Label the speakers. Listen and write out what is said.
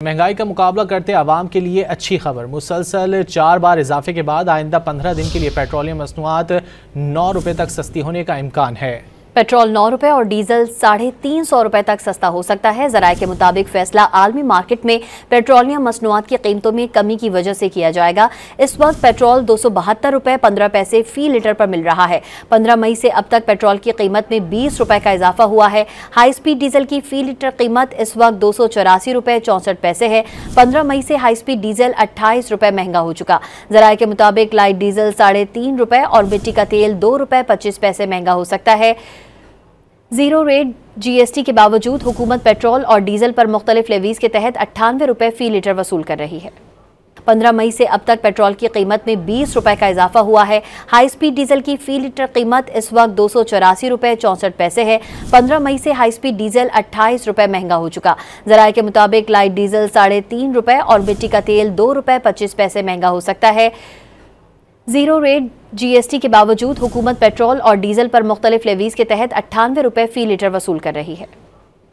Speaker 1: महंगाई का मुकाबला करते आवाम के लिए अच्छी खबर। मुसलसल 4 बार इजाफे के बाद आइंदा 15 दिन के लिए पेट्रोलियम मसनूआत 9 रुपए तक सस्ती होने का इम्कान है।
Speaker 2: पेट्रोल 9 रुपए और डीजल 350 रुपए तक सस्ता हो सकता है। ज़राए के मुताबिक फैसला आलमी मार्केट में पेट्रोलियम मसनूआत की कीमतों में कमी की वजह से किया जाएगा। इस वक्त पेट्रोल 272 रुपए 15 पैसे फी लीटर पर मिल रहा है। 15 मई से अब तक पेट्रोल की कीमत में 20 रुपए का इजाफा हुआ है। हाई स्पीड डीजल की फी लीटर कीमत इस वक्त 284 रुपए 64 पैसे है। 15 मई से हाई स्पीड डीजल 28 रुपए महंगा हो चुका। ज़राए के मुताबिक लाइट डीजल 3.5 रुपए और मिट्टी का तेल 2 रुपए 25 पैसे महंगा हो सकता है। जीरो रेट जीएसटी के बावजूद हुकूमत पेट्रोल और डीजल पर मुख्तलिफ लेवीज के तहत 98 रुपए फी लीटर वसूल कर रही है। 15 मई से अब तक पेट्रोल की कीमत में 20 रुपए का इजाफा हुआ है। हाई स्पीड डीजल की फी लीटर कीमत इस वक्त 284 रुपए 64 पैसे है। 15 मई से हाई स्पीड डीजल 28 रुपए महंगा हो चुका। ज़राए के मुताबिक लाइट डीजल 3.5 रुपए और मिट्टी का तेल 2 रुपए 25 पैसे महंगा हो सकता है। जीरो रेट जीएसटी के बावजूद हुकूमत पेट्रोल और डीजल पर मुख्तलिफ लेवीज के तहत 98 रुपए फी लीटर वसूल कर रही है।